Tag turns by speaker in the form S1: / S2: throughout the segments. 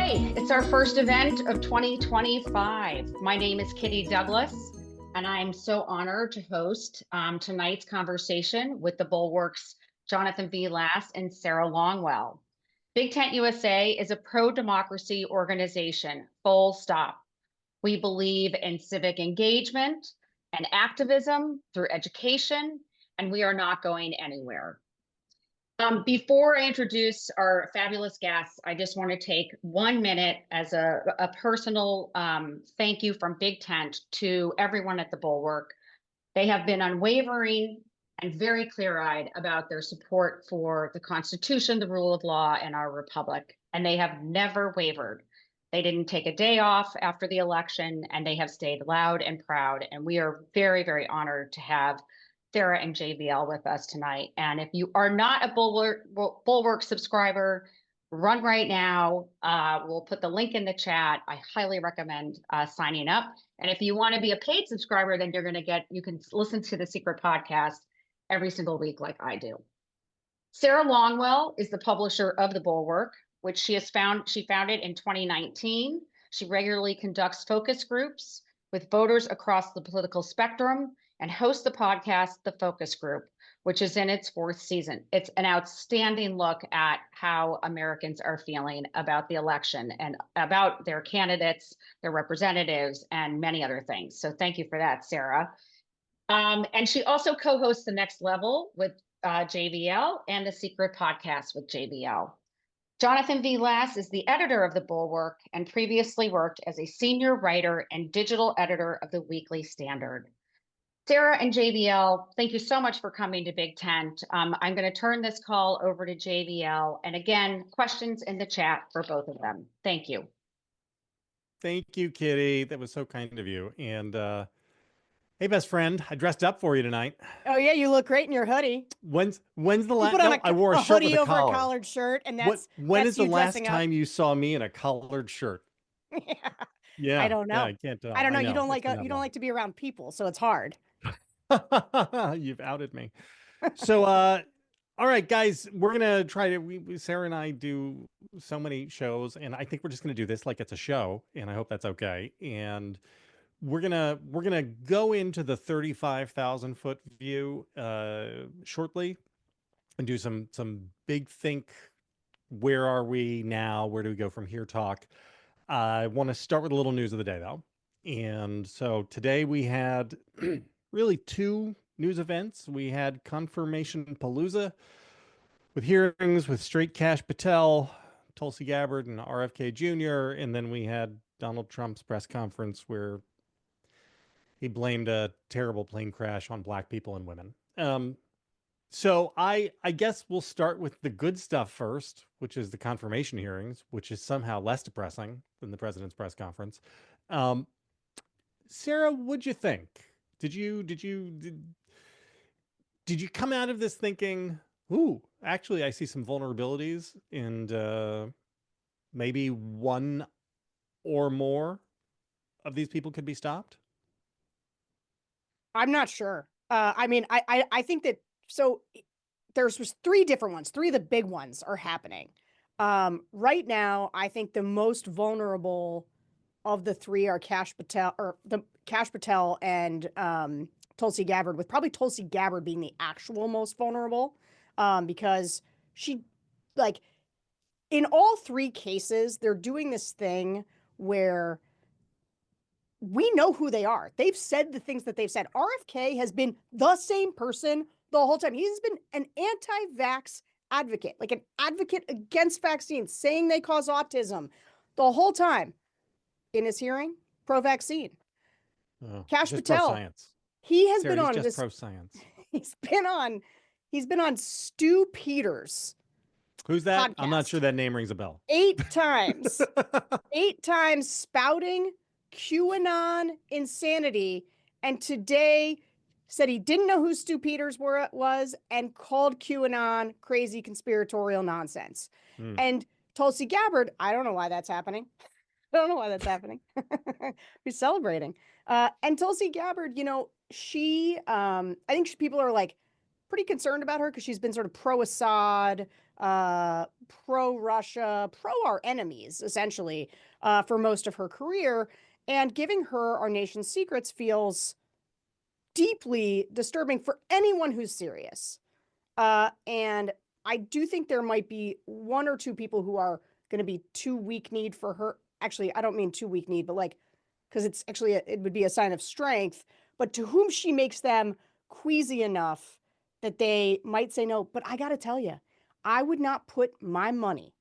S1: Hi, it's our first event of 2025. My name is Kitty Douglas, and I'm so honored to host tonight's conversation with the Bulwark's Jonathan V. Lass and Sarah Longwell. BigTentUSA is a pro-democracy organization, full stop. We believe in civic engagement and activism through education, and we are not going anywhere. Before I introduce our fabulous guests, I just want to take 1 minute as a personal thank you from BigTent to everyone at the Bulwark. They have been unwavering and very clear-eyed about their support for the Constitution, the rule of law, and our republic, and they have never wavered. They didn't take a day off after the election, and they have stayed loud and proud, and we are very, very honored to have Sarah and JVL with us tonight. And if you are not a Bulwark subscriber, run right now. We'll put the link in the chat. I highly recommend signing up. And if you want to be a paid subscriber, then you can listen to the secret podcast every single week like I do. Sarah Longwell is the publisher of the Bulwark, which she founded in 2019. She regularly conducts focus groups with voters across the political spectrum and hosts the podcast, The Focus Group, which is in its 4th season. It's an outstanding look at how Americans are feeling about the election and about their candidates, their representatives, and many other things. So thank you for that, Sarah. And she also co-hosts The Next Level with JVL and The Secret Podcast with JVL. Jonathan V. Lass is the editor of the Bulwark and previously worked as a senior writer and digital editor of the Weekly Standard. Sarah and JVL, thank you so much for coming to BigTent. I'm going to turn this call over to JVL. And again, questions in the chat for both of them. Thank you.
S2: Thank you, Kitty. That was so kind of you. And hey, best friend, I dressed up for you tonight.
S3: Oh yeah, you look great in your hoodie.
S2: When's the last? No, I wore a shirt with a
S3: over
S2: collar.
S3: A collared shirt, and that's
S2: when
S3: that's
S2: is the last
S3: up.
S2: time you saw me in a collared shirt? Yeah,
S3: I don't know.
S2: Yeah, I can't tell.
S3: I don't know. You don't like to be around people, so it's hard.
S2: You've outed me. So, all right, guys, we're gonna try to. Sarah and I do so many shows, and I think we're just gonna do this like it's a show, and I hope that's okay. And we're gonna go into the 35,000 foot view shortly, and do some big think. Where are we now? Where do we go from here? Talk. I want to start with a little news of the day, though. And so today we had really 2 news events. We had Confirmation Palooza with hearings with Straight Cash Patel, Tulsi Gabbard, and RFK Jr. And then we had Donald Trump's press conference where he blamed a terrible plane crash on Black people and women. So I guess we'll start with the good stuff first, which is the confirmation hearings, which is somehow less depressing than the president's press conference. Sarah, what'd you think? Did you come out of this thinking, ooh, actually I see some vulnerabilities and maybe one or more of these people could be stopped?
S3: I'm not sure. I mean, I think that. So was 3 different ones. 3 of the big ones are happening. Right now, I think the most vulnerable of the 3 are Cash Patel and Tulsi Gabbard, with probably Tulsi Gabbard being the actual most vulnerable, because she, like, in all 3 cases, they're doing this thing where we know who they are. They've said the things that they've said. RFK has been the same person the whole time. He's been an anti-vax advocate, like an advocate against vaccines, saying they cause autism the whole time. In his hearing, pro-vaccine. Cash Patel,
S2: pro-science.
S3: He has
S2: Sarah,
S3: been on
S2: just
S3: this
S2: pro-science.
S3: He's been on Stu Peters.
S2: Who's that?
S3: Podcast.
S2: I'm not sure that name rings a bell.
S3: 8 times. 8 times spouting QAnon insanity, and today said he didn't know who Stu Peters was and called QAnon crazy conspiratorial nonsense. And Tulsi Gabbard, I don't know why that's happening. We're celebrating. And Tulsi Gabbard, she, I think people are like pretty concerned about her because she's been sort of pro-Assad, pro-Russia, pro our enemies, essentially, for most of her career. And giving her our nation's secrets feels deeply disturbing for anyone who's serious. And I do think there might be one or two people who are going to be too weak-kneed for her. Actually, I don't mean too weak-kneed, but like, because it's actually, it would be a sign of strength, but to whom she makes them queasy enough that they might say no. But I got to tell you, I would not put my money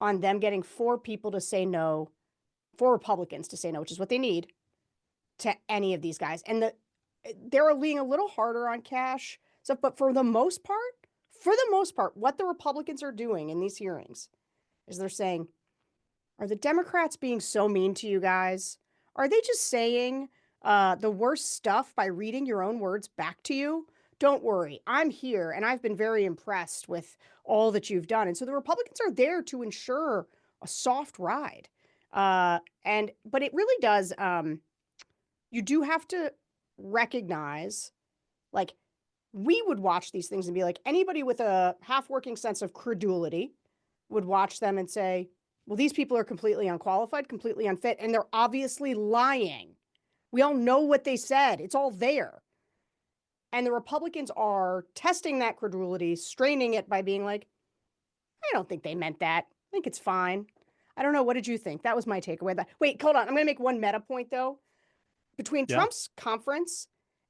S3: on them getting 4 people to say no, 4 Republicans to say no, which is what they need, to any of these guys. And they're leaning a little harder on cash stuff, but for the most part, what the Republicans are doing in these hearings is they're saying, are the Democrats being so mean to you guys? Are they just saying the worst stuff by reading your own words back to you? Don't worry, I'm here, and I've been very impressed with all that you've done. And so the Republicans are there to ensure a soft ride. But it really does. You do have to recognize, like, we would watch these things and be like, anybody with a half-working sense of credulity would watch them and say, well, these people are completely unqualified, completely unfit, and they're obviously lying. We all know what they said. It's all there. And the Republicans are testing that credulity, straining it by being like, I don't think they meant that. I think it's fine. I don't know. What did you think? That was my takeaway. Wait, hold on. I'm going to make one meta point, though. Between
S2: Yeah.
S3: Trump's conference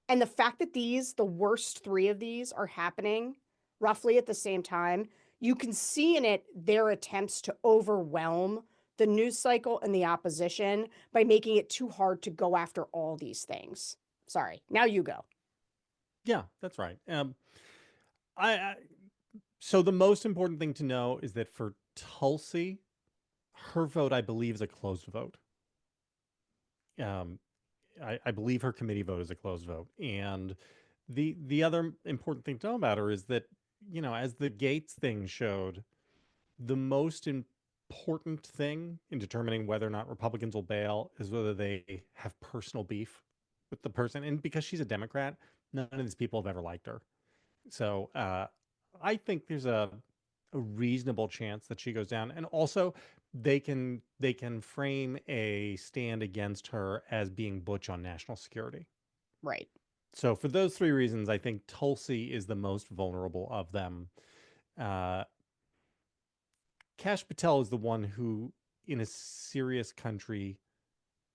S3: and the fact that the worst 3 of these are happening roughly at the same time, you can see in it their attempts to overwhelm the news cycle and the opposition by making it too hard to go after all these things. Sorry. Now you go.
S2: Yeah, that's right. So the most important thing to know is that for Tulsi, her vote, I believe, is a closed vote. I believe her committee vote is a closed vote. And the other important thing to know about her is that, as the Gates thing showed, the most important thing in determining whether or not Republicans will bail is whether they have personal beef with the person. And because she's a Democrat, none of these people have ever liked her. So I think there's a reasonable chance that she goes down. And also they can frame a stand against her as being butch on national security.
S3: Right.
S2: So for those 3 reasons, I think Tulsi is the most vulnerable of them. Kash Patel is the one who, in a serious country,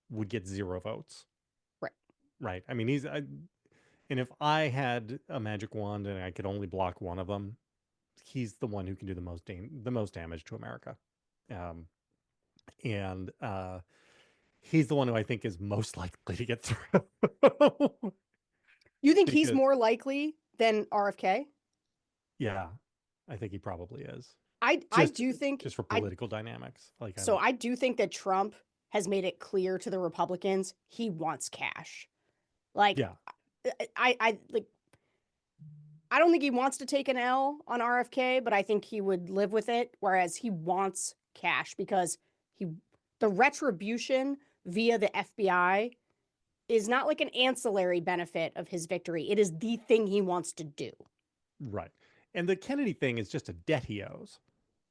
S2: would get 0 votes.
S3: Right.
S2: Right. I mean, and if I had a magic wand and I could only block one of them, he's the one who can do the most damage to America. And he's the one who I think is most likely to get through.
S3: You think he's more likely than RFK?
S2: Yeah, I think he probably is.
S3: I do think,
S2: just for political dynamics.
S3: I do think that Trump has made it clear to the Republicans he wants cash. Like,
S2: yeah.
S3: I don't think he wants to take an L on RFK, but I think he would live with it. Whereas he wants cash because the retribution via the FBI is not like an ancillary benefit of his victory. It is the thing he wants to do.
S2: Right. And the Kennedy thing is just a debt he owes.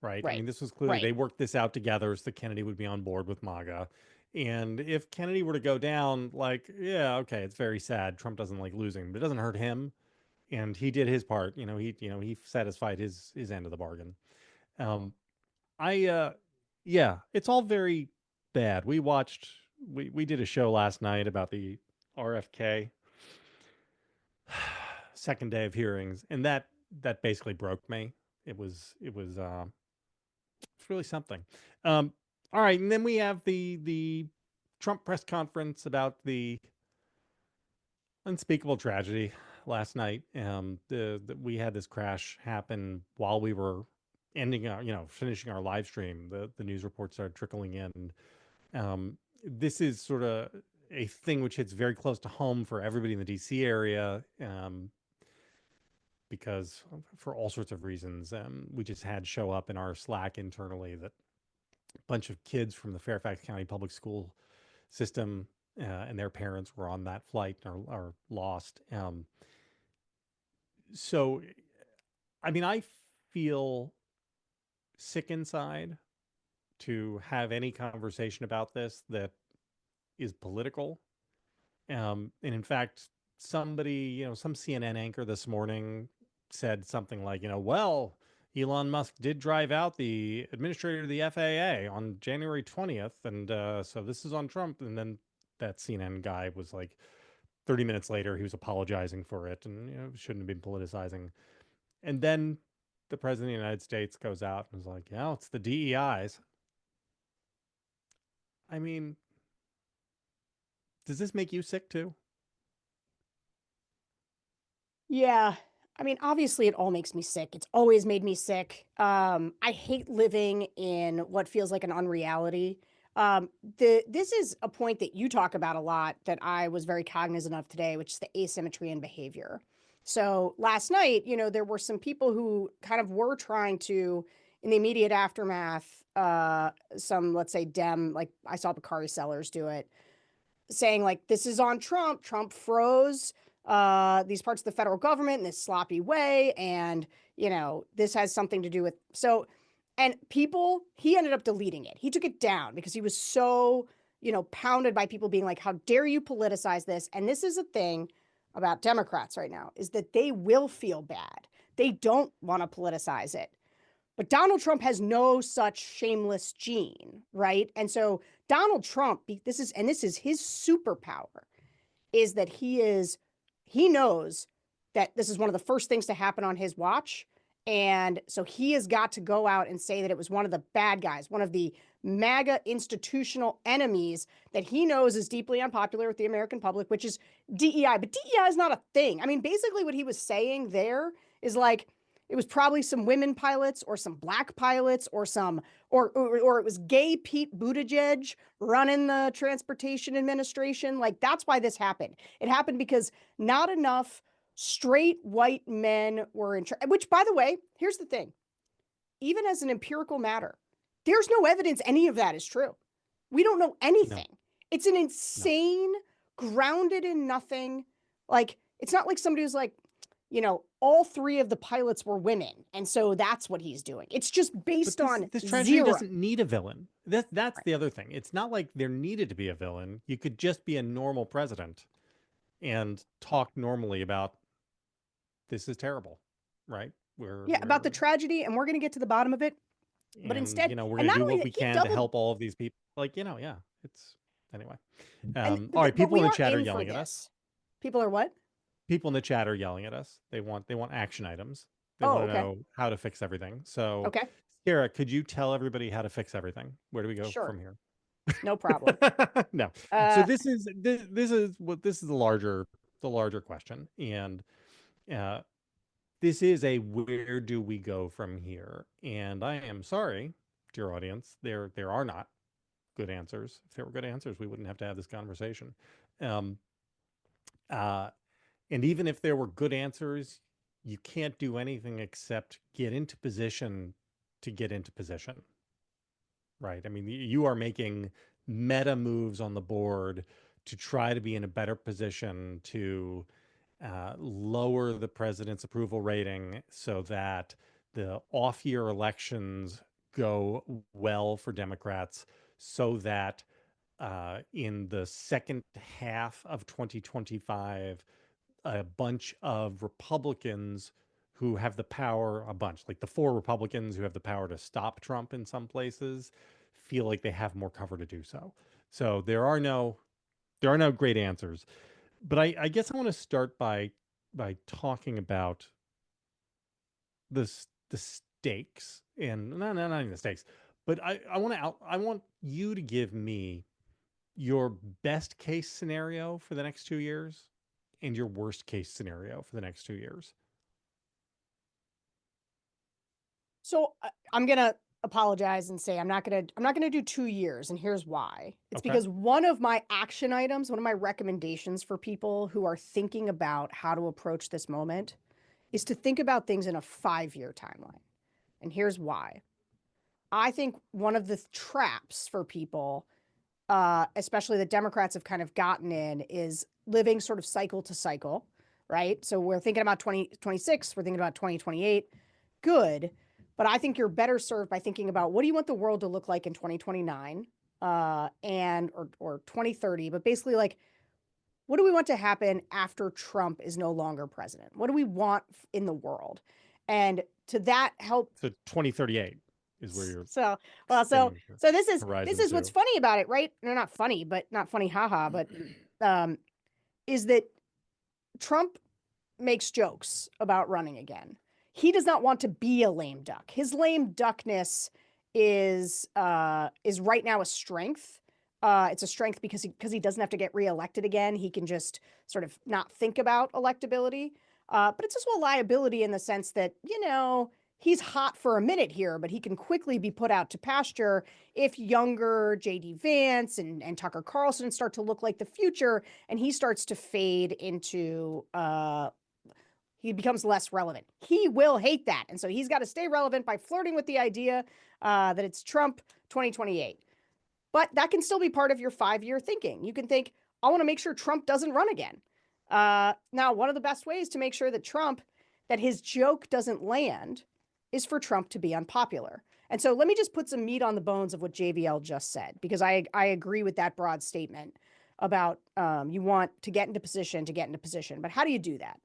S2: Right. I mean, this was clearly, they worked this out together so Kennedy would be on board with MAGA. And if Kennedy were to go down, like, yeah, okay, it's very sad. Trump doesn't like losing, but it doesn't hurt him. And he did his part. He satisfied his end of the bargain. Yeah, it's all very bad. We did a show last night about the RFK second day of hearings, and that basically broke me. It was it's really something. All right, and then we have the Trump press conference about the unspeakable tragedy last night. We had this crash happen while we were finishing our live stream. The news reports started trickling in. This is sort of a thing which hits very close to home for everybody in the DC area. Because for all sorts of reasons, we just had show up in our Slack internally that a bunch of kids from the Fairfax County Public School system and their parents were on that flight and are lost. So, I mean, I feel sick inside to have any conversation about this that is political. And in fact, somebody, some CNN anchor this morning said something like, well, Elon Musk did drive out the administrator of the FAA on January 20th. And so this is on Trump. And then that CNN guy was like, 30 minutes later, he was apologizing for it and, shouldn't have been politicizing. And then the president of the United States goes out and is like, yeah, it's the DEIs. I mean, does this make you sick too?
S3: Yeah. I mean, obviously it all makes me sick. It's always made me sick. I hate living in what feels like an unreality. This is a point that you talk about a lot that I was very cognizant of today, which is the asymmetry in behavior. So last night, there were some people who kind of were trying to, in the immediate aftermath, some, let's say, like I saw Bakari Sellers do it, saying like, this is on Trump. Trump froze these parts of the federal government in this sloppy way. And, this has something to do with, and he ended up deleting it. He took it down because he was so, pounded by people being like, how dare you politicize this? And this is a thing about Democrats right now, is that they will feel bad. They don't want to politicize it. But Donald Trump has no such shameless gene, right? And so Donald Trump, this is his superpower, is that he knows that this is one of the first things to happen on his watch. And so he has got to go out and say that it was one of the bad guys, one of the MAGA institutional enemies that he knows is deeply unpopular with the American public, which is DEI. But DEI is not a thing. I mean, basically what he was saying there is like, it was probably some women pilots or some black pilots or or it was gay Pete Buttigieg running the transportation administration. Like, that's why this happened. It happened because not enough straight white men were in charge, which, by the way, here's the thing. Even as an empirical matter, there's no evidence any of that is true. We don't know anything. No. It's an insane, grounded in nothing. Like, it's not like somebody who's like, all three of the pilots were women. And so that's what he's doing. It's just based on
S2: this tragedy
S3: zero.
S2: Doesn't need a villain. That's right. The other thing. It's not like there needed to be a villain. You could just be a normal president and talk normally about this is terrible, right?
S3: About the tragedy, and we're going to get to the bottom of it. But instead,
S2: we're going to do what we can to help all of these people. Like, it's anyway. All right, people in the chat are yelling at us.
S3: People are what?
S2: People in the chat are yelling at us. They want action items. They want to know how to fix everything. So, Sarah, could you tell everybody how to fix everything? Where do we go from here?
S3: No problem.
S2: No. So this is the larger question, and this is a where do we go from here? And I am sorry, dear audience, there are not good answers. If there were good answers, we wouldn't have to have this conversation. And even if there were good answers, you can't do anything except get into position to get into position, right? I mean, you are making meta moves on the board to try to be in a better position to lower the president's approval rating so that the off-year elections go well for Democrats, so that in the second half of 2025, a bunch of Republicans who have the power, like the 4 Republicans who have the power to stop Trump in some places, feel like they have more cover to do so. So there are no great answers. But I guess I want to start by talking about the stakes, and not even the stakes, but I want you to give me your best case scenario for the next 2 years and your worst case scenario for the next 2 years.
S3: So I'm going to apologize and say I'm not going to do 2 years, and here's why. It's because one of my action items, one of my recommendations for people who are thinking about how to approach this moment is to think about things in a 5-year timeline. And here's why. I think one of the traps for people, especially the Democrats have kind of gotten in, is living sort of cycle to cycle, right? So we're thinking about 2026, we're thinking about 2028. Good. But I think you're better served by thinking about what do you want the world to look like in 2029 or 2030, but basically like, what do we want to happen after Trump is no longer president? What do we want in the world? And to that help.
S2: So 2038 is where you're.
S3: So this is what's funny about it, right? No, not funny, but not funny, haha. But is that Trump makes jokes about running again. He does not want to be a lame duck. His lame duckness is right now a strength. It's a strength because he doesn't have to get reelected again. He can just sort of not think about electability. But it's also a liability in the sense that, he's hot for a minute here, but he can quickly be put out to pasture if younger J.D. Vance and Tucker Carlson start to look like the future, and he starts to fade into he becomes less relevant. He will hate that. And so he's got to stay relevant by flirting with the idea that it's Trump 2028. But that can still be part of your 5-year thinking. You can think, I want to make sure Trump doesn't run again. Now, one of the best ways to make sure that his joke doesn't land is for Trump to be unpopular. And so let me just put some meat on the bones of what JVL just said, because I agree with that broad statement about you want to get into position. But how do you do that?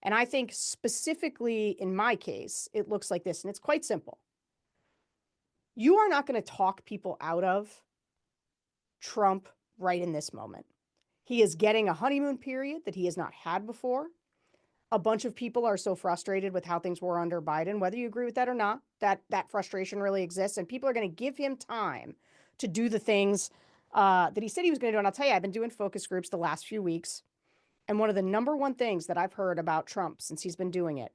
S3: And I think specifically in my case, it looks like this, and it's quite simple. You are not going to talk people out of Trump right in this moment. He is getting a honeymoon period that he has not had before. A bunch of people are so frustrated with how things were under Biden, whether you agree with that or not, that frustration really exists. And people are going to give him time to do the things that he said he was going to do. And I'll tell you, I've been doing focus groups the last few weeks. And one of the number one things that I've heard about Trump since he's been doing it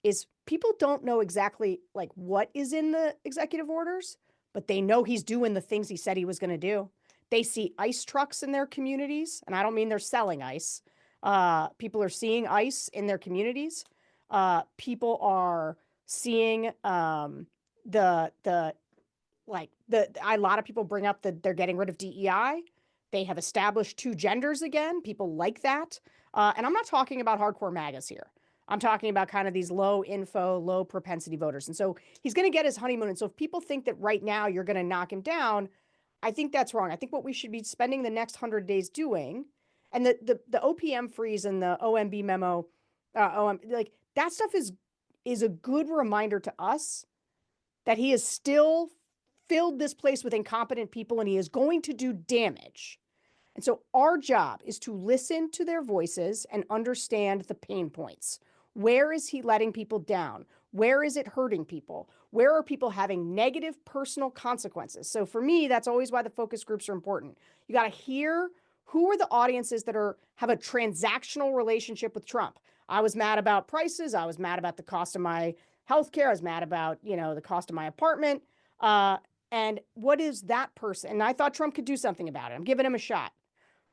S3: is people don't know exactly like what is in the executive orders, but they know he's doing the things he said he was going to do. They see ICE trucks in their communities, and I don't mean they're selling ICE. People are seeing ICE in their communities. People are seeing a lot of people bring up that they're getting rid of DEI. They have established 2 genders again. People like that. And I'm not talking about hardcore MAGAs here. I'm talking about kind of these low info, low propensity voters. And so he's going to get his honeymoon. And so if people think that right now you're going to knock him down, I think that's wrong. I think what we should be spending the next 100 days doing, and the OPM freeze and the OMB memo, that stuff is a good reminder to us that he has still filled this place with incompetent people and he is going to do damage. And so our job is to listen to their voices and understand the pain points. Where is he letting people down? Where is it hurting people? Where are people having negative personal consequences? So for me, that's always why the focus groups are important. You got to hear who are the audiences that have a transactional relationship with Trump. I was mad about prices. I was mad about the cost of my healthcare. I was mad about, the cost of my apartment. And what is that person? And I thought Trump could do something about it. I'm giving him a shot.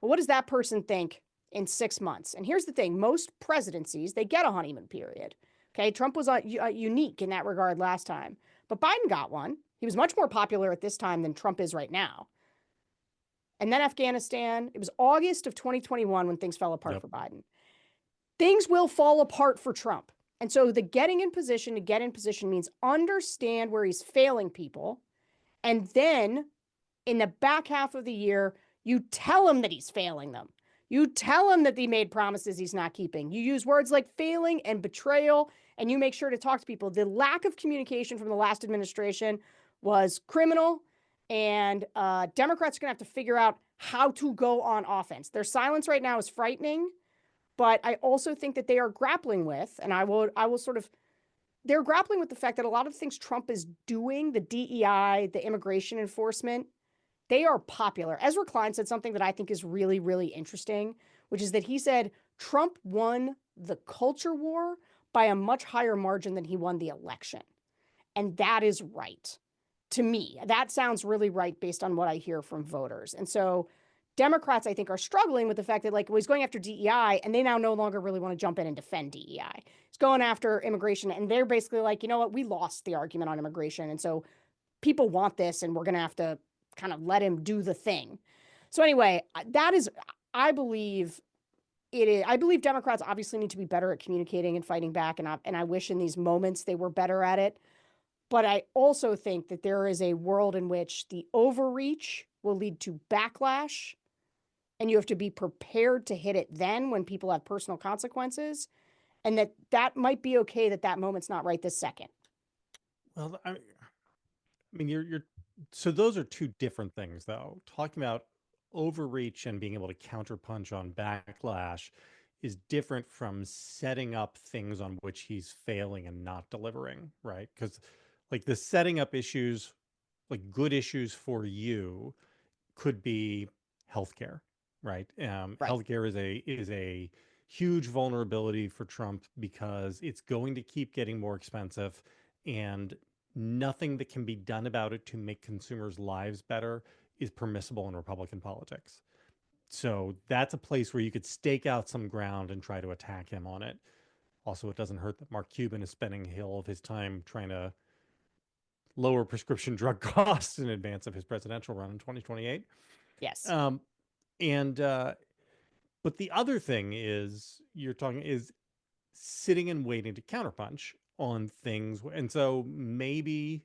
S3: Well, what does that person think in 6 months? And here's the thing. Most presidencies, they get a honeymoon period. Okay. Trump was unique in that regard last time, but Biden got one. He was much more popular at this time than Trump is right now. And then Afghanistan, it was August of 2021 when things fell apart for Biden. Things will fall apart for Trump. And so the getting in position to get in position means understand where he's failing people. And then in the back half of the year, you tell him that he's failing them. You tell him that he made promises he's not keeping. You use words like failing and betrayal, and you make sure to talk to people. The lack of communication from the last administration was criminal, and Democrats are going to have to figure out how to go on offense. Their silence right now is frightening, but I also think that they are grappling with, and they're grappling with the fact that a lot of the things Trump is doing, the DEI, the immigration enforcement, they are popular. Ezra Klein said something that I think is really, really interesting, which is that he said Trump won the culture war by a much higher margin than he won the election. And that is right. To me, that sounds really right based on what I hear from voters. And so Democrats, I think, are struggling with the fact that he's going after DEI and they now no longer really want to jump in and defend DEI. He's going after immigration and they're basically like, you know what, we lost the argument on immigration. And so people want this and we're going to have to kind of let him do the thing. So anyway, that is, I believe Democrats obviously need to be better at communicating and fighting back. And I wish in these moments they were better at it. But I also think that there is a world in which the overreach will lead to backlash, and you have to be prepared to hit it then when people have personal consequences, and that might be okay that that moment's not right this second.
S2: Well, I mean, you're so those are two different things, though. Talking about overreach and being able to counterpunch on backlash is different from setting up things on which he's failing and not delivering, right? Because like the setting up issues, like good issues for you, could be healthcare, right?
S3: Right.
S2: Healthcare is a huge vulnerability for Trump because it's going to keep getting more expensive, and nothing that can be done about it to make consumers' lives better is permissible in Republican politics. So that's a place where you could stake out some ground and try to attack him on it. Also, it doesn't hurt that Mark Cuban is spending all of his time trying to lower prescription drug costs in advance of his presidential run in 2028.
S3: Yes.
S2: Um, and but the other thing is you're talking is sitting and waiting to counterpunch on things, and so maybe,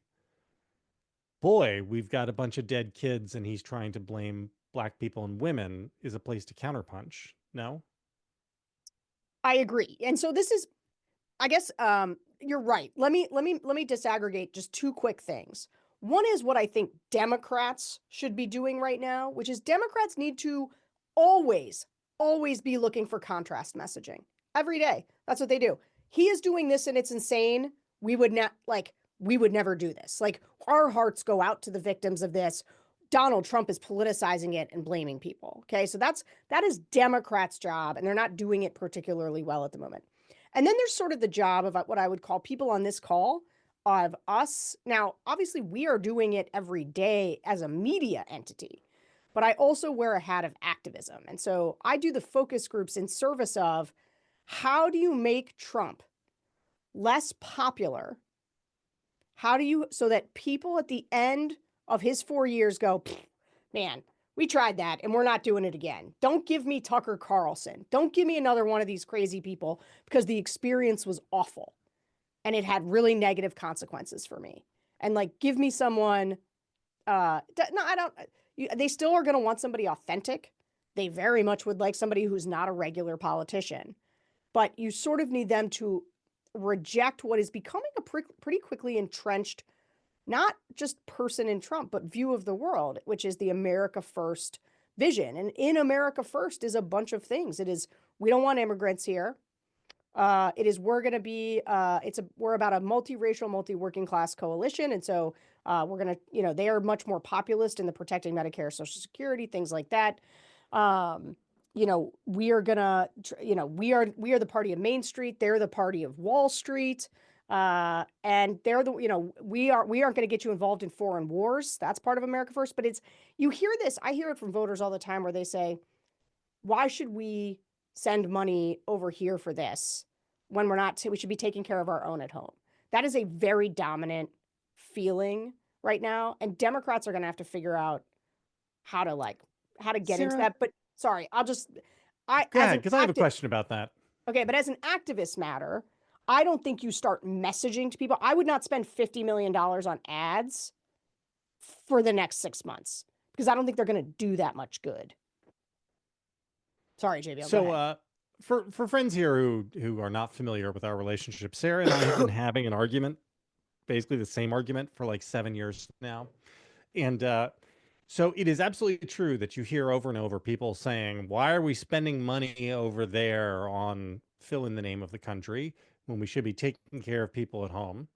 S2: boy, we've got a bunch of dead kids, and he's trying to blame black people and women is a place to counterpunch. No,
S3: I agree. And so this is, I guess, you're right. Let me disaggregate just two quick things. One is what I think Democrats should be doing right now, which is Democrats need to always, always be looking for contrast messaging every day. That's what they do. He is doing this and it's insane. We would not we would never do this. Like our hearts go out to the victims of this. Donald Trump is politicizing it and blaming people. Okay. So that is Democrats' job, and they're not doing it particularly well at the moment. And then there's sort of the job of what I would call people on this call of us. Now, obviously, we are doing it every day as a media entity, but I also wear a hat of activism. And so I do the focus groups in service of how do you make Trump less popular? How do you, so that people at the end of his 4 years go, man, we tried that and we're not doing it again. Don't give me Tucker Carlson. Don't give me another one of these crazy people, because the experience was awful and it had really negative consequences for me. And like, give me someone, no, I don't, they still are going to want somebody authentic. They very much would like somebody who's not a regular politician, but you sort of need them to reject what is becoming a pretty quickly entrenched, not just person in Trump, but view of the world, which is the America First vision. And in America First is a bunch of things. It is, we don't want immigrants here. It is, we're going to be, we're about a multiracial, multi-working class coalition. And so we're going to, they are much more populist in the protecting Medicare, Social Security, things like that. We are going to, we are the party of Main Street. They're the party of Wall Street. And they're the, we aren't going to get you involved in foreign wars. That's part of America First. But it's, you hear this, I hear it from voters all the time where they say, why should we send money over here for this when we're not, we should be taking care of our own at home? That is a very dominant feeling right now. And Democrats are going to have to figure out how to get into that. But sorry, go ahead,
S2: because I have a question about that.
S3: Okay, but as an activist matter, I don't think you start messaging to people. I would not spend $50 million on ads for the next 6 months, because I don't think they're going to do that much good. Sorry, JB.
S2: So, for friends here who are not familiar with our relationship, Sarah and I have been having an argument, basically the same argument, for like 7 years now. And so it is absolutely true that you hear over and over people saying, why are we spending money over there on fill in the name of the country when we should be taking care of people at home?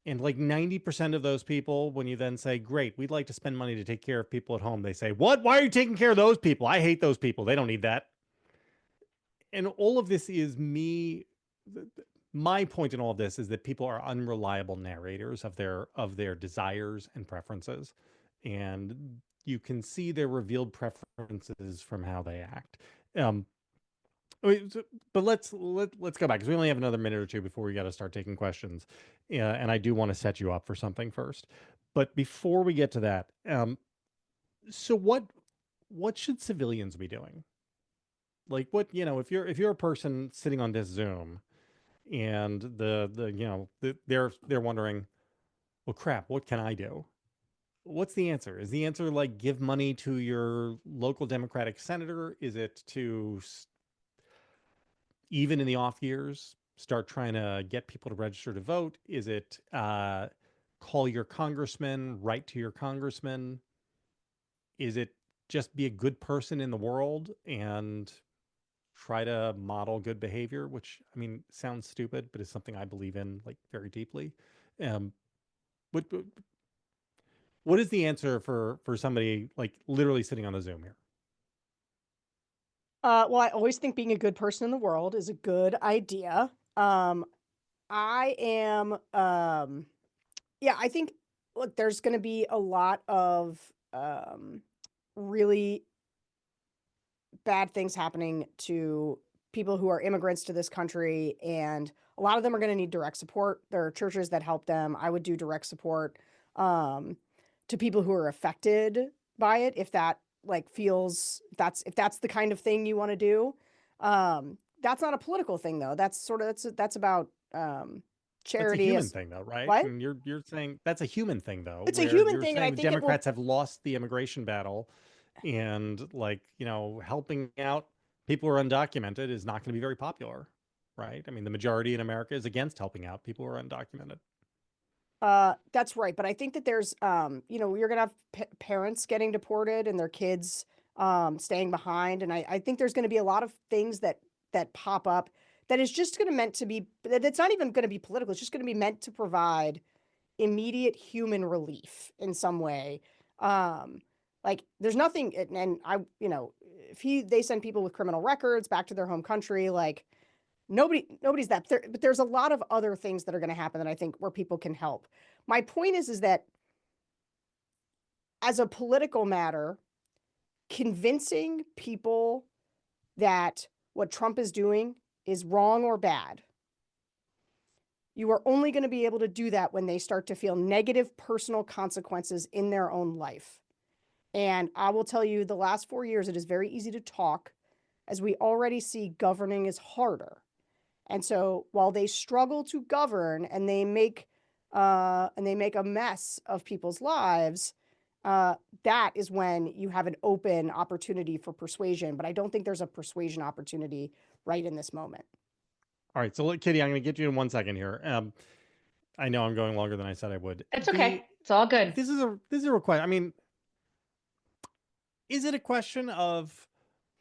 S2: And like 90% of those people, when you then say, great, we'd like to spend money to take care of people at home, they say, what? Why are you taking care of those people? I hate those people. They don't need that. And all of this is my point in all of this is that people are unreliable narrators of their desires and preferences. And you can see their revealed preferences from how they act. But let's go back, because we only have another minute or two before we got to start taking questions. And I do want to set you up for something first. But before we get to that, so what should civilians be doing? Like, what, if you're a person sitting on this Zoom and they're wondering, well, crap, what can I do? What's the answer? Is the answer like give money to your local Democratic senator? Is it to, even in the off years, start trying to get people to register to vote? Is it call your congressman, write to your congressman? Is it just be a good person in the world and try to model good behavior, which, I mean, sounds stupid, but is something I believe in like very deeply. Um, what is the answer for somebody like literally sitting on the Zoom here?
S3: Well, I always think being a good person in the world is a good idea. I am, yeah, I think, look, there's going to be a lot of really bad things happening to people who are immigrants to this country, and a lot of them are going to need direct support. There are churches that help them. I would do direct support to people who are affected by it, if that like feels if that's the kind of thing you want to do. That's not a political thing though. That's sort of that's about
S2: That's a
S3: charity.
S2: human
S3: As
S2: thing though, right?
S3: what?
S2: And you're saying that's a human thing though,
S3: It's a
S2: where
S3: human
S2: you're
S3: thing, and I
S2: saying
S3: think it will.
S2: Democrats have lost the immigration battle, and like, helping out people who are undocumented is not going to be very popular, right? I mean, the majority in America is against helping out people who are undocumented.
S3: That's right. But I think that there's, you're gonna have parents getting deported and their kids staying behind, and I think there's going to be a lot of things that pop up that is just going to meant to be that it's not even going to be political. It's just going to be meant to provide immediate human relief in some way. Um, like there's nothing, and I, if they send people with criminal records back to their home country, like nobody's that there, but there's a lot of other things that are going to happen that I think where people can help. My point is that as a political matter, convincing people that what Trump is doing is wrong or bad, you are only going to be able to do that when they start to feel negative personal consequences in their own life. And I will tell you, the last 4 years, it is very easy to talk, as we already see governing is harder. And so while they struggle to govern and they make a mess of people's lives, that is when you have an open opportunity for persuasion. But I don't think there's a persuasion opportunity right in this moment.
S2: All right, so Kitty, I'm going to get you in 1 second here. I know I'm going longer than I said I would.
S1: It's okay. It's all good.
S2: This is a request. I mean, is it a question of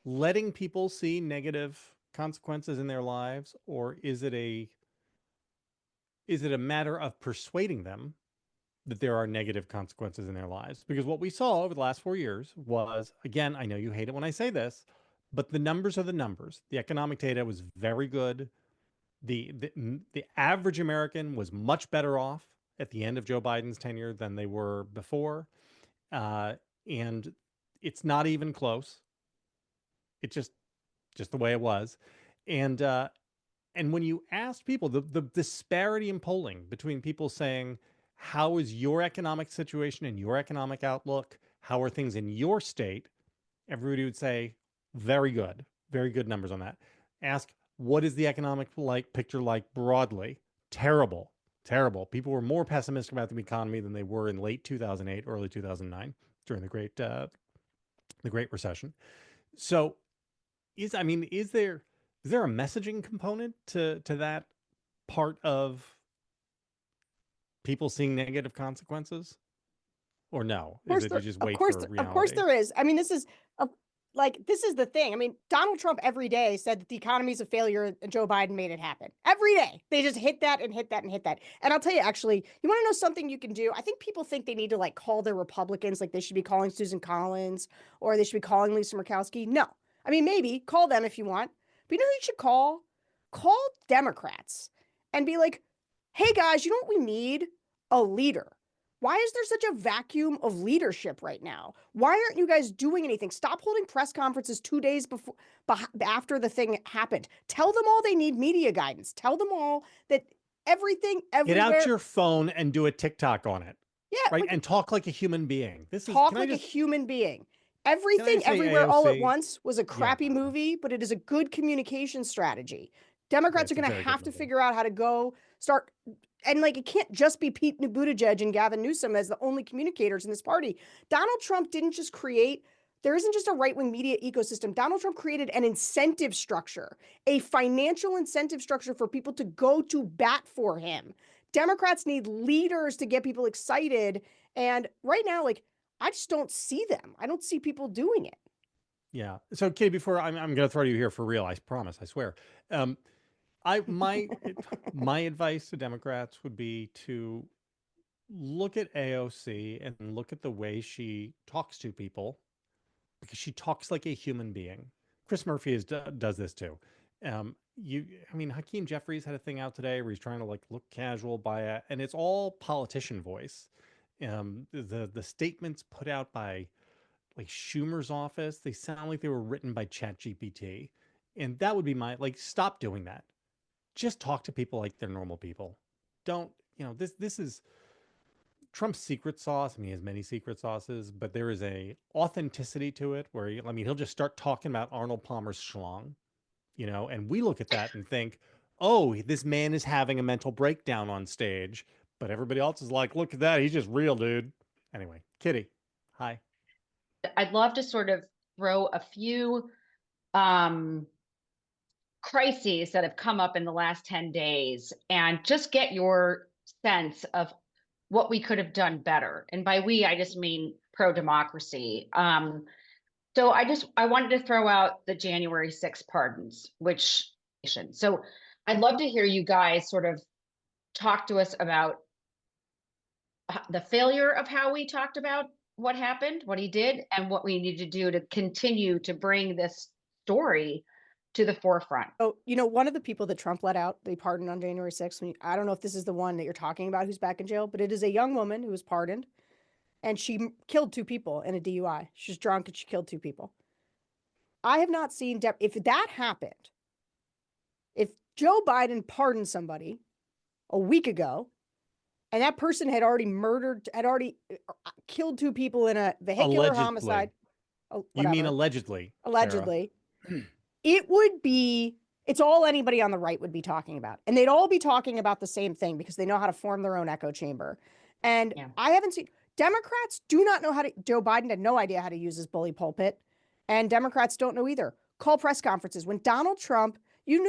S2: letting people see negative consequences in their lives, or is it a matter of persuading them that there are negative consequences in their lives? Because what we saw over the last 4 years was, again, I know you hate it when I say this, but the numbers are the numbers. The economic data was very good. The average American was much better off at the end of Joe Biden's tenure than they were before. And it's not even close. It's just the way it was. And when you ask people, the disparity in polling between people saying, how is your economic situation and your economic outlook? How are things in your state? Everybody would say, very good numbers on that. Ask, what is the economic picture like broadly? Terrible. People were more pessimistic about the economy than they were in late 2008, early 2009 during the Great Recession. So, is there a messaging component to that part of people seeing negative consequences, or no? Is it you just wait for reality?
S3: Of course there is. I mean, this is the thing. I mean, Donald Trump every day said that the economy is a failure and Joe Biden made it happen. Every day. They just hit that and hit that and hit that. And I'll tell you, actually, you want to know something you can do? I think people think they need to call their Republicans, like they should be calling Susan Collins or they should be calling Lisa Murkowski. No. I mean, maybe call them if you want. But you know who you should call? Call Democrats and be like, hey guys, you know what we need? A leader. Why is there such a vacuum of leadership right now? Why aren't you guys doing anything? Stop holding press conferences 2 days after the thing happened. Tell them all they need media guidance. Tell them all that everything, everywhere.
S2: Get out your phone and do a TikTok on it.
S3: Yeah.
S2: Right. And talk like a human being.
S3: A human being. Everything, Everywhere,
S2: AOC,
S3: All at Once was a crappy movie, but it is a good communication strategy. Democrats are going to have to figure out how to go start and like, it can't just be Pete Buttigieg and Gavin Newsom as the only communicators in this party. Donald Trump didn't just create, there isn't just a right-wing media ecosystem. Donald Trump created an incentive structure, a financial incentive structure for people to go to bat for him. Democrats need leaders to get people excited. And right now, like, I just don't see them. I don't see people doing it.
S2: Yeah. So, Katie, before I'm going to throw you here for real, I promise, I swear. My advice to Democrats would be to look at AOC and look at the way she talks to people, because she talks like a human being. Chris Murphy does this too. Hakeem Jeffries had a thing out today where he's trying to like look casual by it, and it's all politician voice. The statements put out by like Schumer's office, they sound like they were written by ChatGPT. And that would be stop doing that. Just talk to people like they're normal people. Don't, this is Trump's secret sauce. I mean, he has many secret sauces, but there is a authenticity to it where, he'll just start talking about Arnold Palmer's schlong, and we look at that and think, oh, this man is having a mental breakdown on stage, but everybody else is like, look at that. He's just real, dude. Anyway, Kitty, hi.
S1: I'd love to sort of throw a few crises that have come up in the last 10 days and just get your sense of what we could have done better. And by we, I just mean pro-democracy. So I wanted to throw out the January 6th pardons, so I'd love to hear you guys sort of talk to us about the failure of how we talked about what happened, what he did, and what we need to do to continue to bring this story to the forefront.
S3: Oh, one of the people that Trump let out, they pardoned on January 6th. I don't know if this is the one that you're talking about who's back in jail, but it is a young woman who was pardoned, and she killed 2 people in a DUI. She's drunk and she killed 2 people. I have not seen, if that happened, if Joe Biden pardoned somebody a week ago, and that person had already killed 2 people in a vehicular homicide.
S2: You mean allegedly?
S3: Allegedly. It would be, it's all anybody on the right would be talking about. And they'd all be talking about the same thing because they know how to form their own echo chamber. And I haven't seen, Democrats do not know how to, Joe Biden had no idea how to use his bully pulpit. And Democrats don't know either. Call press conferences. When Donald Trump, he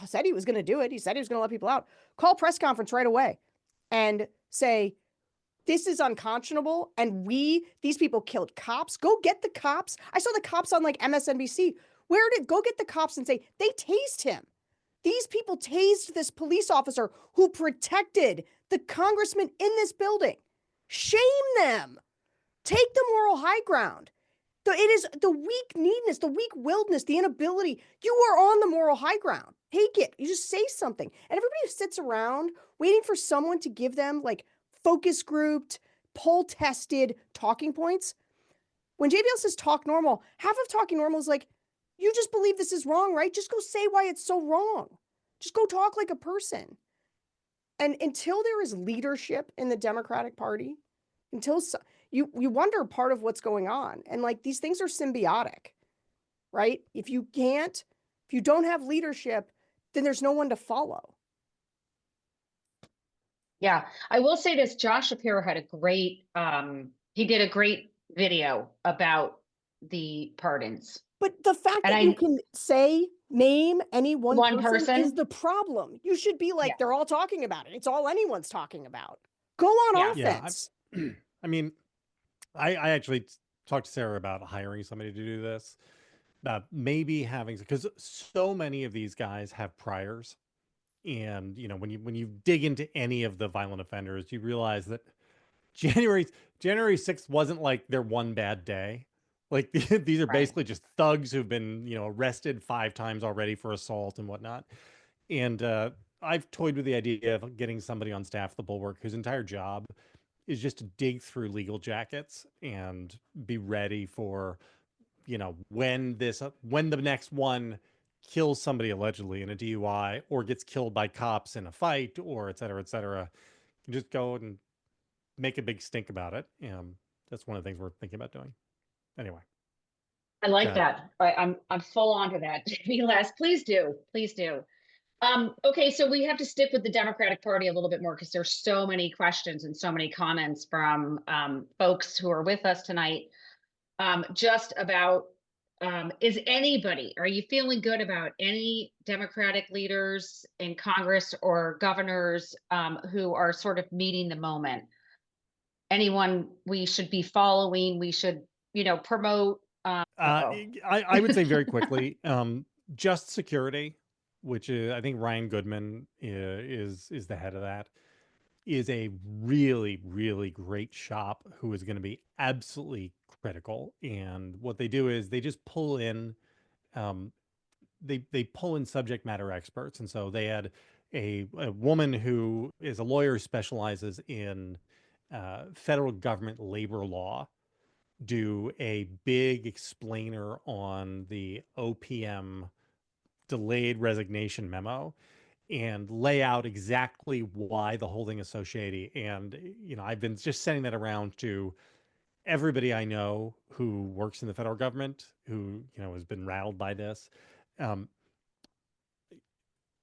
S3: said he was going to do it. He said he was going to let people out. Call press conference right away and say, this is unconscionable. And these people killed cops. Go get the cops. I saw the cops on like MSNBC. Go get the cops and say, they tased him. These people tased this police officer who protected the congressman in this building. Shame them. Take the moral high ground. It is the weak-kneedness, the weak-willedness, the inability. You are on the moral high ground. Take it. You just say something. And everybody who sits around waiting for someone to give them like focus grouped, poll-tested talking points. When JBL says talk normal, half of talking normal is like, you just believe this is wrong, right? Just go say why it's so wrong. Just go talk like a person. And until there is leadership in the Democratic Party, you wonder part of what's going on. And like, these things are symbiotic, right? If you don't have leadership, then there's no one to follow.
S1: Yeah, I will say this, Josh Shapiro had he did a great video about the pardons.
S3: But the fact that you can name any one person is the problem. You should be like, they're all talking about it. It's all anyone's talking about. Go on offense.
S2: I actually talked to Sarah about hiring somebody to do this. Maybe because so many of these guys have priors. And, when you dig into any of the violent offenders, you realize that January 6th wasn't like their one bad day. Like these are basically just thugs who've been, arrested 5 times already for assault and whatnot. And I've toyed with the idea of getting somebody on staff at the Bulwark whose entire job is just to dig through legal jackets and be ready for, when the next one kills somebody allegedly in a DUI or gets killed by cops in a fight or et cetera, you just go and make a big stink about it. That's one of the things we're thinking about doing. Anyway.
S1: I like that. I'm full on to that. JB Last, please do. Okay, so we have to stick with the Democratic Party a little bit more because there's so many questions and so many comments from folks who are with us tonight. Just about are you feeling good about any Democratic leaders in Congress or governors who are sort of meeting the moment? Anyone we should be following, we should, promote. Uh-oh.
S2: I would say very quickly, just security, which is, I think Ryan Goodman is the head of that, is a really, really great shop who is going to be absolutely critical. And what they do is they just pull in, um, they pull in subject matter experts. And so they had a woman who is a lawyer who specializes in federal government labor law do a big explainer on the OPM delayed resignation memo and lay out exactly why the whole thing is so shady. And, I've been just sending that around to everybody I know who works in the federal government, who, has been rattled by this. Um,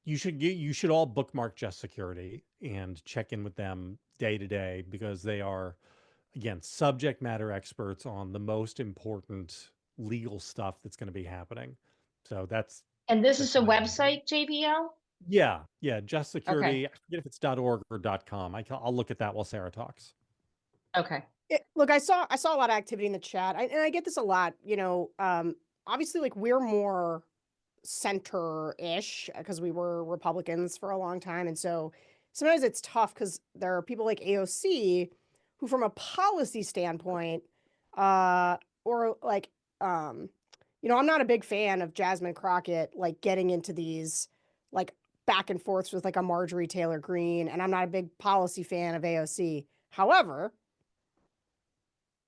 S2: you should all bookmark Just Security and check in with them day to day, because they are, again, subject matter experts on the most important legal stuff that's going to be happening. So
S1: And this is
S2: that's
S1: a
S2: my main thing.
S1: website, JBL?
S2: Yeah, Just
S1: Okay.
S2: Security. I forget if it's .org or .com. I'll look at that while Sarah talks.
S1: Okay.
S3: Look, I saw a lot of activity in the chat, and I get this a lot. Obviously, like, we're more center-ish because we were Republicans for a long time, and so sometimes it's tough because there are people like AOC who, from a policy standpoint, or like, I'm not a big fan of Jasmine Crockett like getting into these like back and forths with like a Marjorie Taylor Greene, and I'm not a big policy fan of AOC. However,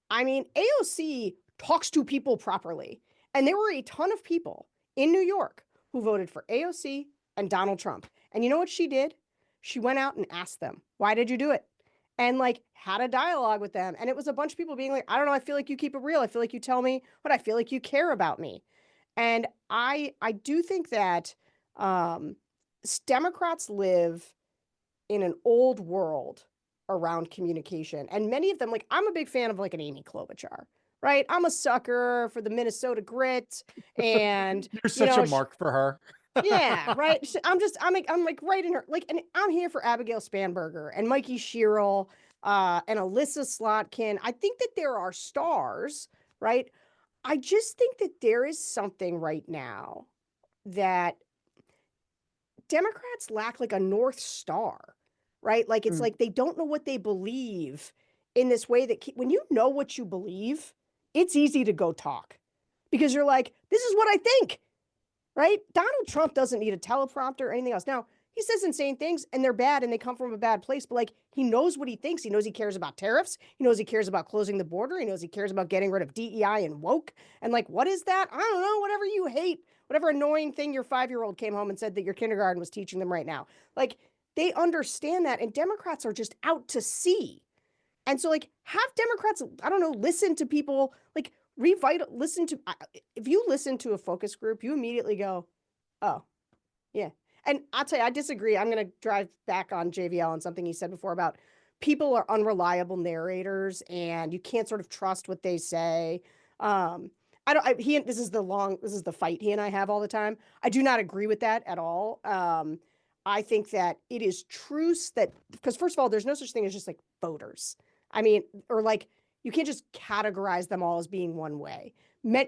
S3: I mean, AOC talks to people properly. And there were a ton of people in New York who voted for AOC and Donald Trump. And you know what she did? She went out and asked them, why did you do it? And like had a dialogue with them. And it was a bunch of people being like, I don't know, I feel like you keep it real. I feel like you tell me what I feel like you care about me. And I do think that Democrats live in an old world around communication. And many of them, like, I'm a big fan of like an Amy Klobuchar, right? I'm a sucker for the Minnesota grit. And
S2: you're such a mark for her.
S3: Yeah, right. I'm like right in her, like, and I'm here for Abigail Spanberger and Mikey Sherrill, and Alyssa Slotkin. I think that there are stars, right? I just think that there is something right now that Democrats lack, like a North Star, right? Like, it's like they don't know what they believe in this way that when you know what you believe, it's easy to go talk because you're like, this is what I think, right? Donald Trump doesn't need a teleprompter or anything else. Now, he says insane things and they're bad and they come from a bad place, but like, he knows what he thinks. He knows he cares about tariffs. He knows he cares about closing the border. He knows he cares about getting rid of DEI and woke. And like, what is that? I don't know, whatever you hate, whatever annoying thing your 5-year-old came home and said that your kindergarten was teaching them right now. Like, they understand that, and Democrats are just out to sea. And so, like, have Democrats, I don't know, listen to people, like, if you listen to a focus group, you immediately go, oh, yeah. And I'll tell you, I disagree. I'm going to drive back on JVL and something he said before about people are unreliable narrators and you can't sort of trust what they say. This is the fight he and I have all the time. I do not agree with that at all. I think that it is truce that, because first of all, there's no such thing as just like voters. I mean, or like, you can't just categorize them all as being one way.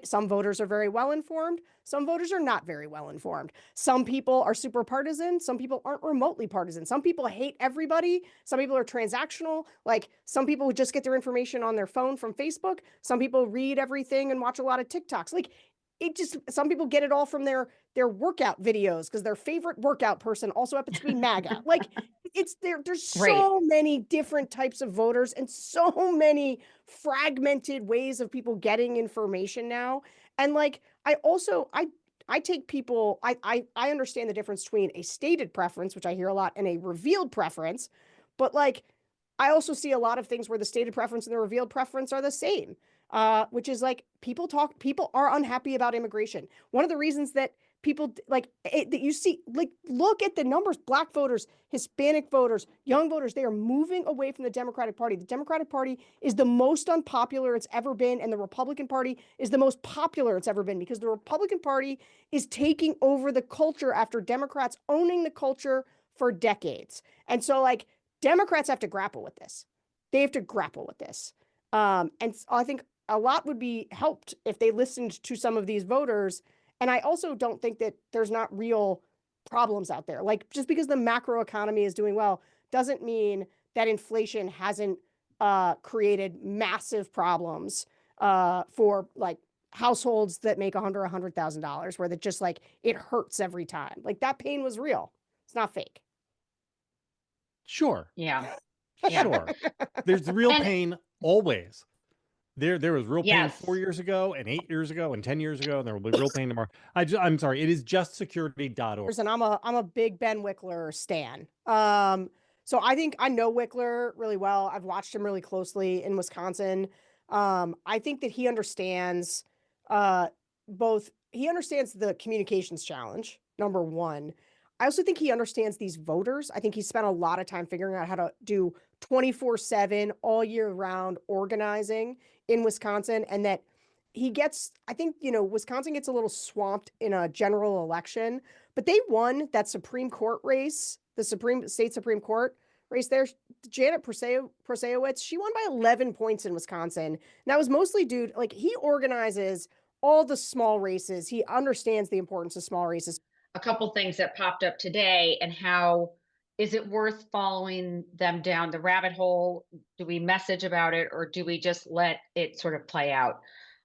S3: Some voters are very well informed. Some voters are not very well informed. Some people are super partisan. Some people aren't remotely partisan. Some people hate everybody. Some people are transactional. Like, some people would just get their information on their phone from Facebook. Some people read everything and watch a lot of TikToks. Like, some people get it all from their workout videos because their favorite workout person also happens to be MAGA. Like, there's so many different types of voters and so many fragmented ways of people getting information now. And like, I take people, I understand the difference between a stated preference, which I hear a lot, and a revealed preference. But like, I also see a lot of things where the stated preference and the revealed preference are the same. Which is like, people are unhappy about immigration. One of the reasons that people like that you see, like, look at the numbers. Black voters, Hispanic voters, young voters, they are moving away from the Democratic Party. The Democratic Party is the most unpopular it's ever been, and the Republican Party is the most popular it's ever been, because the Republican Party is taking over the culture after Democrats owning the culture for decades. And so, like, Democrats have to grapple with this. They have to grapple with this. And I think a lot would be helped if they listened to some of these voters. And I also don't think that there's not real problems out there. Like, just because the macro economy is doing well doesn't mean that inflation hasn't created massive problems for, like, households that make under $100,000, where that just, like, it hurts every time. Like, that pain was real. It's not fake.
S2: Sure.
S1: Yeah.
S2: Sure. There's the real
S1: And-
S2: pain always. There was real pain
S1: Yes.
S2: 4 years ago and 8 years ago and 10 years ago, and there will be real pain tomorrow. I'm sorry. It is justsecurity.org.
S3: And I'm a big Ben Wickler stan. So I think I know Wickler really well. I've watched him really closely in Wisconsin. I think that he understands he understands the communications challenge, number one. I also think he understands these voters. I think he spent a lot of time figuring out how to do 24/7 all year round organizing in Wisconsin, and that he gets, I think, Wisconsin gets a little swamped in a general election, but they won that Supreme Court race, the state Supreme Court race there. Janet Prasejowicz, she won by 11 points in Wisconsin. And that was mostly due, like, he organizes all the small races. He understands the importance of small races.
S1: A couple things that popped up today, and how is it worth following them down the rabbit hole? Do we message about it, or do we just let it sort of play out?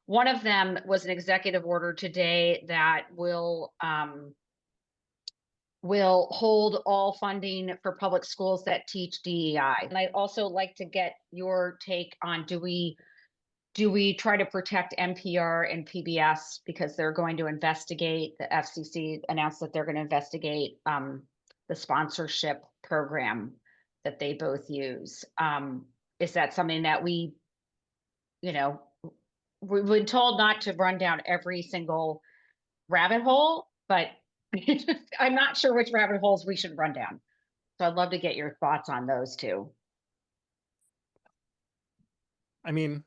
S1: One of them was an executive order today that will hold all funding for public schools that teach DEI. And I'd also like to get your take on, do we try to protect NPR and PBS, because they're going to investigate, the FCC announced that they're going to investigate the sponsorship program that they both use. Is that something that we've been told not to run down every single rabbit hole, but I'm not sure which rabbit holes we should run down. So I'd love to get your thoughts on those two.
S2: I mean,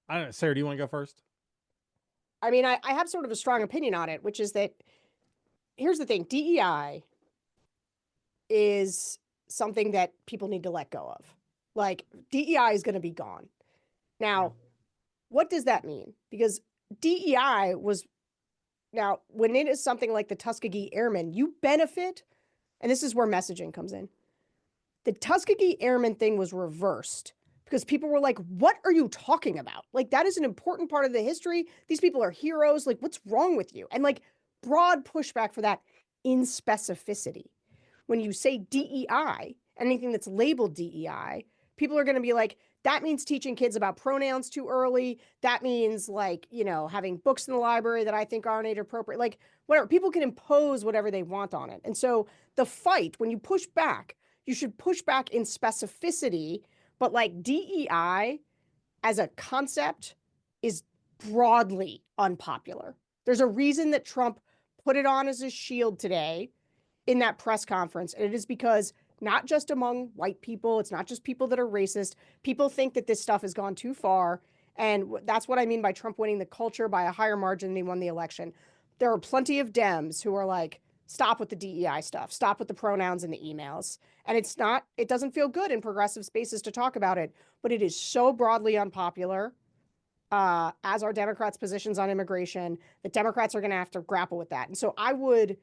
S2: I don't know. Sarah, do you want to go first?
S3: I mean, I have sort of a strong opinion on it, which is that, here's the thing, DEI is something that people need to let go of. Like, DEI is going to be gone. Now, what does that mean? Because DEI was, now, when it is something like the Tuskegee Airmen, you benefit, and this is where messaging comes in. The Tuskegee Airmen thing was reversed because people were like, what are you talking about? Like, that is an important part of the history. These people are heroes. Like, what's wrong with you? And, like, broad pushback for that in specificity. When you say DEI, anything that's labeled DEI, people are going to be like, that means teaching kids about pronouns too early. That means, like, having books in the library that I think aren't age appropriate. Like, whatever. People can impose whatever they want on it. And so the fight, when you push back, you should push back in specificity. But, like, DEI as a concept is broadly unpopular. There's a reason that Trump put it on as a shield today in that press conference. And it is because not just among white people, it's not just people that are racist. People think that this stuff has gone too far. And that's what I mean by Trump winning the culture by a higher margin than he won the election. There are plenty of Dems who are like, stop with the DEI stuff, stop with the pronouns and the emails. And it doesn't feel good in progressive spaces to talk about it, but it is so broadly unpopular, as are Democrats' positions on immigration, that Democrats are going to have to grapple with that. And so I would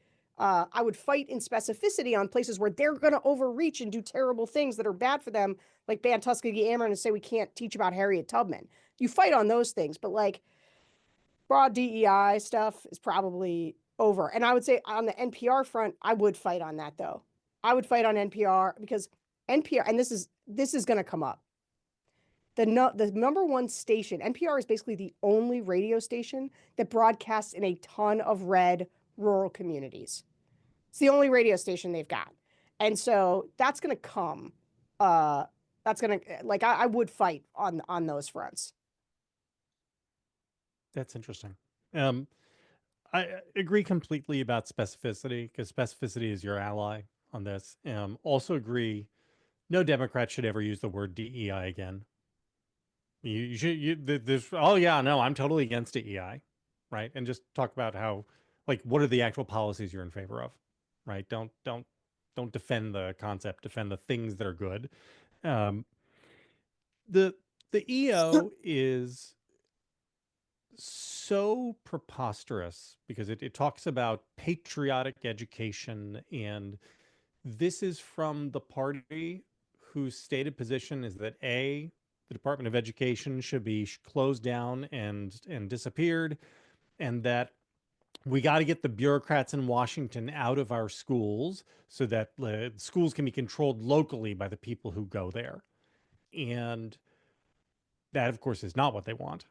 S3: fight in specificity on places where they're going to overreach and do terrible things that are bad for them, like ban Tuskegee Airmen and say we can't teach about Harriet Tubman. You fight on those things, but, like, broad DEI stuff is probably over. And I would say on the NPR front, I would fight on that, though. I would fight on NPR because NPR, and this is going to come up. The number one station, NPR is basically the only radio station that broadcasts in a ton of red rural communities. It's the only radio station they've got. And so that's going to come. That's going to, like, I would fight on those fronts.
S2: That's interesting. I agree completely about specificity, because specificity is your ally on this. Also agree, no Democrat should ever use the word DEI again. You should, there's, oh yeah, no, I'm totally against DEI, right? And just talk about how, like, what are the actual policies you're in favor of, right? Don't defend the concept, defend the things that are good. Um, the EO is so preposterous because it talks about patriotic education, and this is from the party whose stated position is that the Department of Education should be closed down and disappeared, and that we got to get the bureaucrats in Washington out of our schools so that schools can be controlled locally by the people who go there. And that, of course, is not what they want.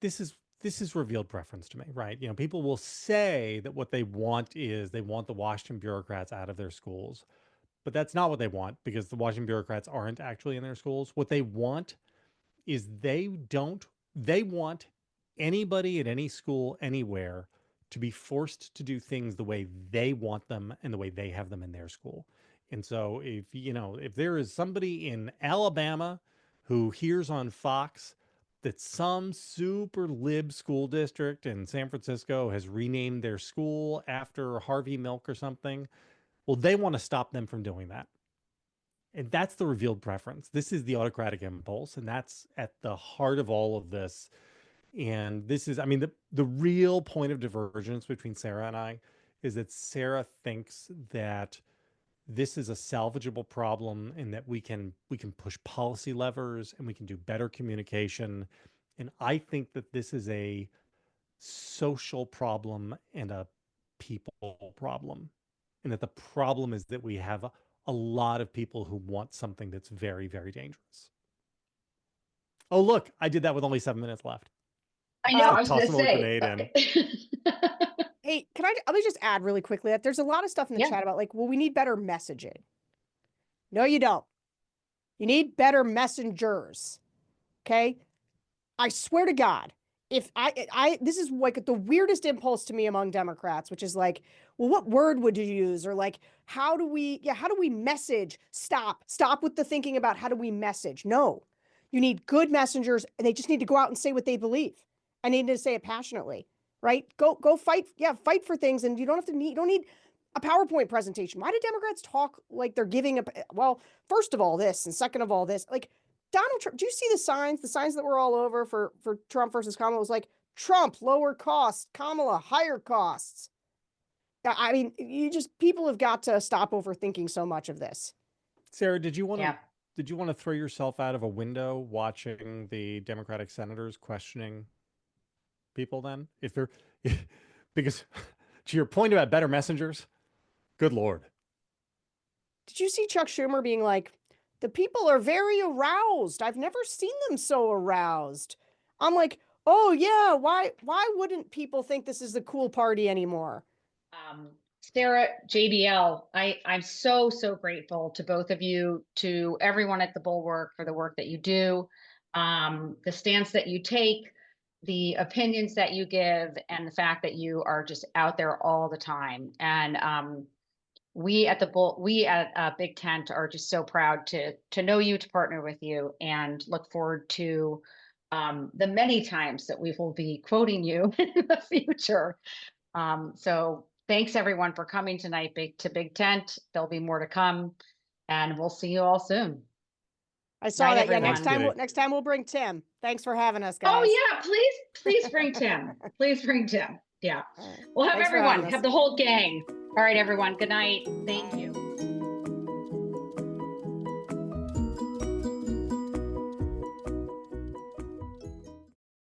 S2: This is revealed preference to me, right? You know, people will say that what they want is they want the Washington bureaucrats out of their schools, but that's not what they want, because the Washington bureaucrats aren't actually in their schools. What they want is they want anybody at any school anywhere to be forced to do things the way they want them and the way they have them in their school. And so if there is somebody in Alabama who hears on Fox that some super lib school district in San Francisco has renamed their school after Harvey Milk or something, well, they want to stop them from doing that. And that's the revealed preference. This is the autocratic impulse, and that's at the heart of all of this. And this is, I mean, the real point of divergence between Sarah and I is that Sarah thinks that this is a salvageable problem, and that we can push policy levers and we can do better communication. And I think that this is a social problem and a people problem. And that the problem is that we have a lot of people who want something that's very, very dangerous. Oh, look, I did that with only 7 minutes left.
S1: I know, I was
S2: Toss
S1: going to
S2: another
S1: say.
S2: grenade in.
S3: Hey, let me just add really quickly that there's a lot of stuff in the
S1: Yeah.
S3: chat about like, well, we need better messaging. No, you don't. You need better messengers. Okay. I swear to God, if this is like the weirdest impulse to me among Democrats, which is like, well, what word would you use? Or like, how do we message? Stop with the thinking about how do we message? No, you need good messengers, and they just need to go out and say what they believe. I need to say it passionately, right? Go fight. Yeah. Fight for things. And you don't need a PowerPoint presentation. Why do Democrats talk like they're giving well, first of all, this, and second of all, this, like, Donald Trump, do you see the signs that were all over for Trump versus Kamala? It was like, Trump, lower costs, Kamala, higher costs. I mean, people have got to stop overthinking so much of this.
S2: Sarah, did you want to throw yourself out of a window watching the Democratic senators questioning people then? Because to your point about better messengers, good Lord.
S3: Did you see Chuck Schumer being like, the people are very aroused. I've never seen them so aroused. I'm like, oh yeah, why wouldn't people think this is the cool party anymore?
S1: Sarah, JBL, I'm so grateful to both of you, to everyone at the Bulwark for the work that you do, the stance that you take, the opinions that you give, and the fact that you are just out there all the time. And we at BigTent are just so proud to know you, to partner with you, and look forward to the many times that we will be quoting you in the future. So thanks everyone for coming tonight to BigTent. There'll be more to come, and we'll see you all soon.
S3: I saw that.
S1: Everyone.
S3: Yeah, next time we'll bring Tim. Thanks for having us, guys.
S1: Oh yeah, please bring Tim. Please bring Tim. Yeah. We'll have everyone, have the whole gang. All right, everyone. Good night. Thank you.